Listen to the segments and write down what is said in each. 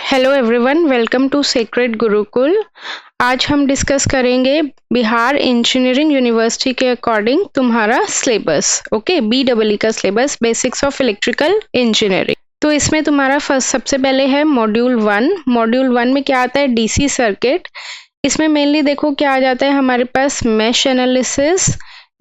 Hello everyone, welcome to sacred Gurukul. आज हम discuss करेंगे बिहार इंजीनियरिंग यूनिवर्सिटी के अकॉर्डिंग तुम्हारा सिलेबस। ओके, BEE का syllabus, basics of electrical engineering. तो इसमें तुम्हारा फर्स्ट सबसे पहले है मॉड्यूल 1। मॉड्यूल 1 में क्या आता है? DC circuit. इसमें मेनली देखो क्या आ जाता है हमारे पास, mesh analysis,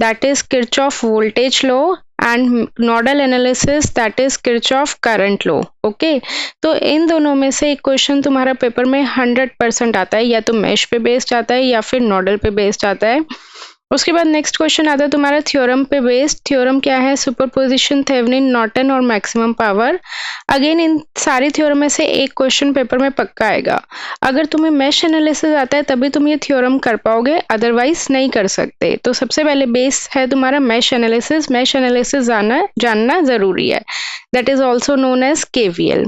that is Kirchhoff voltage law, and nodal analysis, that is Kirchhoff current law. Okay, तो इन दोनों में से एक क्वेश्चन तुम्हारा पेपर में 100% आता है, या तो मैश पे बेस्ड आता है या फिर नोडल पे बेस्ड आता है। उसके बाद नेक्स्ट क्वेश्चन आता है तुम्हारा थ्योरम पे बेस्ड। थ्योरम क्या है? सुपरपोजिशन, थेवेनिन, नॉर्टन और मैक्सिमम पावर। अगेन इन सारी थ्योरम में से एक क्वेश्चन पेपर में पक्का आएगा। अगर तुम्हें मैश एनालिसिस आता है तभी तुम ये थ्योरम कर पाओगे, अदरवाइज नहीं कर सकते। तो सबसे पहले बेस है तुम्हारा मैश एनालिसिस। मैश एनालिसिस जानना जरूरी है, that is also known as KVL।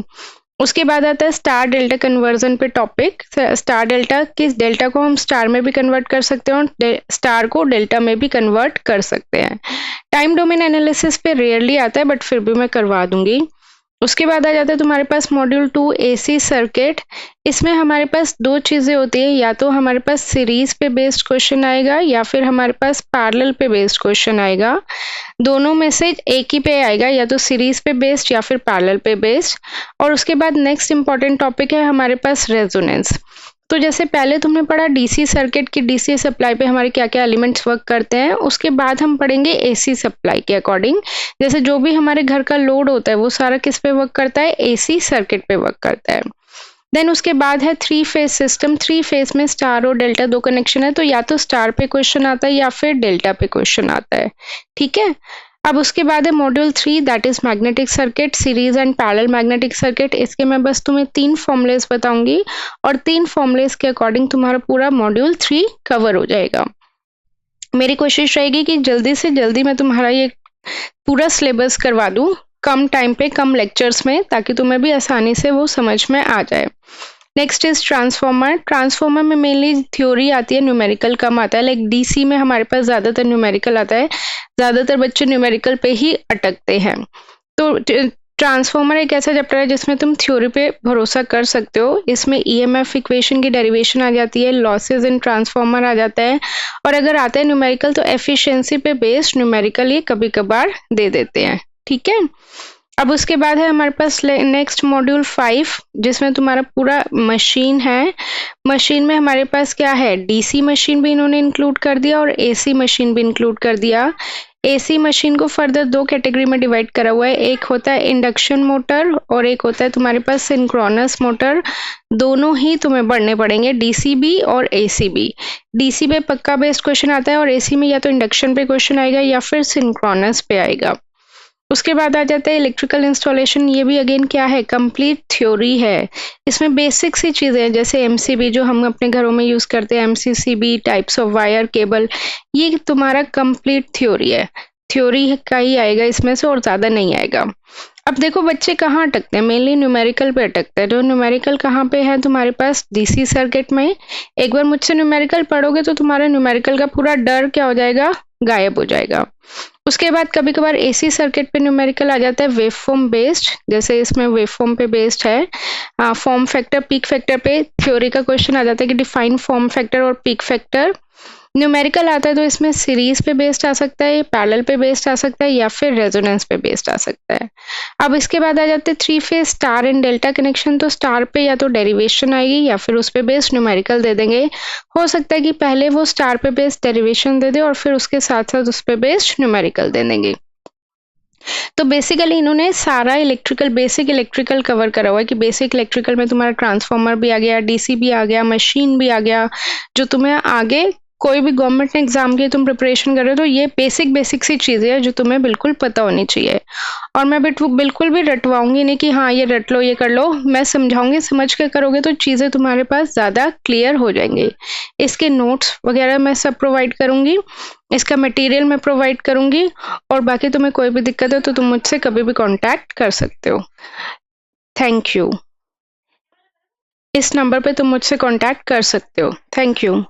उसके बाद आता है स्टार डेल्टा कन्वर्जन पे टॉपिक। स्टार डेल्टा, किस डेल्टा को हम स्टार में भी कन्वर्ट कर सकते हैं और स्टार को डेल्टा में भी कन्वर्ट कर सकते हैं। टाइम डोमेन एनालिसिस पे रेयरली आता है, बट फिर भी मैं करवा दूंगी। उसके बाद आ जाता है तुम्हारे पास मॉड्यूल 2 AC सर्किट। इसमें हमारे पास दो चीजें होती है, या तो हमारे पास सीरीज पे बेस्ड क्वेश्चन आएगा या फिर हमारे पास पैरेलल पे बेस्ड क्वेश्चन आएगा। दोनों में से एक ही पे आएगा, या तो सीरीज पे बेस्ड या फिर पैरेलल पे बेस्ड। और उसके बाद नेक्स्ट इंपॉर्टेंट टॉपिक है हमारे पास रेजोनेंस। तो जैसे पहले तुमने पढ़ा डीसी सर्किट की डीसी सप्लाई पे हमारे क्या क्या एलिमेंट्स वर्क करते हैं, उसके बाद हम पढ़ेंगे एसी सप्लाई के अकॉर्डिंग। जैसे जो भी हमारे घर का लोड होता है वो सारा किस पे वर्क करता है? एसी सर्किट पे वर्क करता है। देन उसके बाद है 3 फेज सिस्टम। 3 फेज में स्टार और डेल्टा दो कनेक्शन है, तो या तो स्टार पे क्वेश्चन आता है या फिर डेल्टा पे क्वेश्चन आता है। ठीक है, अब उसके बाद है module 3, that is magnetic circuit, series and parallel magnetic circuit. इसके मैं बस तुम्हें 3 फॉर्मुलेस बताऊंगी और 3 फॉर्मुलेस के अकॉर्डिंग तुम्हारा पूरा मॉड्यूल 3 कवर हो जाएगा। मेरी कोशिश रहेगी कि जल्दी से जल्दी मैं तुम्हारा ये पूरा सिलेबस करवा दूं, कम टाइम पे कम लेक्चर्स में, ताकि तुम्हें भी आसानी से वो समझ में आ जाए। Next is transformer. ट्रांसफॉर्मर में मेनली थ्योरी आती है, न्यूमेरिकल कम आता है। लाइक डीसी में हमारे पास ज्यादातर न्यूमेरिकल आता है, ज्यादातर बच्चे न्यूमेरिकल पे ही अटकते हैं। तो ट्रांसफॉर्मर एक ऐसा चैप्टर है जिसमें तुम थ्योरी पे भरोसा कर सकते हो। इसमें EMF इक्वेशन की डेरिवेशन आ जाती है, लॉसेज इन ट्रांसफॉर्मर आ जाता है, और अगर आता है न्यूमेरिकल तो एफिशिएंसी पे बेस्ड न्यूमेरिकल ये कभी कभार दे देते हैं। ठीक है, अब उसके बाद है हमारे पास नेक्स्ट मॉड्यूल 5, जिसमें तुम्हारा पूरा मशीन है। मशीन में हमारे पास क्या है? डीसी मशीन भी इन्होंने इंक्लूड कर दिया और एसी मशीन भी इंक्लूड कर दिया। एसी मशीन को फर्दर 2 कैटेगरी में डिवाइड करा हुआ है, एक होता है इंडक्शन मोटर और एक होता है तुम्हारे पास सिंक्रोनस मोटर। दोनों ही तुम्हें पढ़ने पड़ेंगे, डीसी भी और एसी भी। डीसी पे पक्का बेस्ड क्वेश्चन आता है और एसी में या तो इंडक्शन पे क्वेश्चन आएगा या फिर सिंक्रोनस पे आएगा। उसके बाद आ जाता है इलेक्ट्रिकल इंस्टॉलेशन। ये भी अगेन क्या है? कंप्लीट थ्योरी है। इसमें बेसिक सी चीजें हैं, जैसे एमसीबी जो हम अपने घरों में यूज करते हैं, MCCB, types of wire, cable, ये तुम्हारा कंप्लीट थ्योरी है। थ्योरी का ही आएगा इसमें से, और ज्यादा नहीं आएगा। अब देखो बच्चे कहाँ अटकते हैं, मेनली न्यूमेरिकल पे अटकते हैं। तो न्यूमेरिकल कहाँ पे है तुम्हारे पास? डीसी सर्किट में। एक बार मुझसे न्यूमेरिकल पढ़ोगे तो तुम्हारा न्यूमेरिकल का पूरा डर क्या हो जाएगा? गायब हो जाएगा। उसके बाद कभी कभार एसी सर्किट पे न्यूमेरिकल आ जाता है वेव फॉर्म बेस्ड, जैसे इसमें वेव फॉर्म पे बेस्ड है। फॉर्म फैक्टर, पीक फैक्टर पे थ्योरी का क्वेश्चन आ जाता है कि डिफाइन फॉर्म फैक्टर और पीक फैक्टर। न्यूमेरिकल आता है तो इसमें सीरीज पे बेस्ड आ सकता है, पैरेलल पे बेस्ड आ सकता है, या फिर रेजोनेंस पे बेस्ड आ सकता है। अब इसके बाद आ जाते हैं 3 phase star and delta connection. तो स्टार पे या तो डेरिवेशन आएगी या फिर उस पे बेस्ड न्यूमेरिकल दे देंगे। हो सकता है कि पहले वो स्टार पे बेस्ड डेरिवेशन दे दे और फिर उसके साथ साथ उस पे बेस्ड न्यूमेरिकल दे देंगे। तो बेसिकली इन्होंने सारा बेसिक इलेक्ट्रिकल कवर करा हुआ है, कि बेसिक इलेक्ट्रिकल में तुम्हारा ट्रांसफॉर्मर भी आ गया, डीसी भी आ गया, मशीन भी आ गया, जो तुम्हें आगे कोई भी गवर्नमेंट एग्जाम की तुम प्रिपरेशन कर रहे हो तो ये बेसिक सी चीजें हैं जो तुम्हें बिल्कुल पता होनी चाहिए। और मैं बिल्कुल भी रटवाऊंगी नहीं कि हाँ ये रट लो, ये कर लो। मैं समझाऊंगी, समझ के करोगे तो चीजें तुम्हारे पास ज्यादा क्लियर हो जाएंगी। इसके नोट्स वगैरह मैं सब प्रोवाइड करूंगी, इसका मटेरियल मैं प्रोवाइड करूंगी, और बाकी तुम्हें कोई भी दिक्कत है तो तुम मुझसे कभी भी कांटेक्ट कर सकते हो। Thank you. इस नंबर पे तुम मुझसे कांटेक्ट कर सकते हो। Thank you.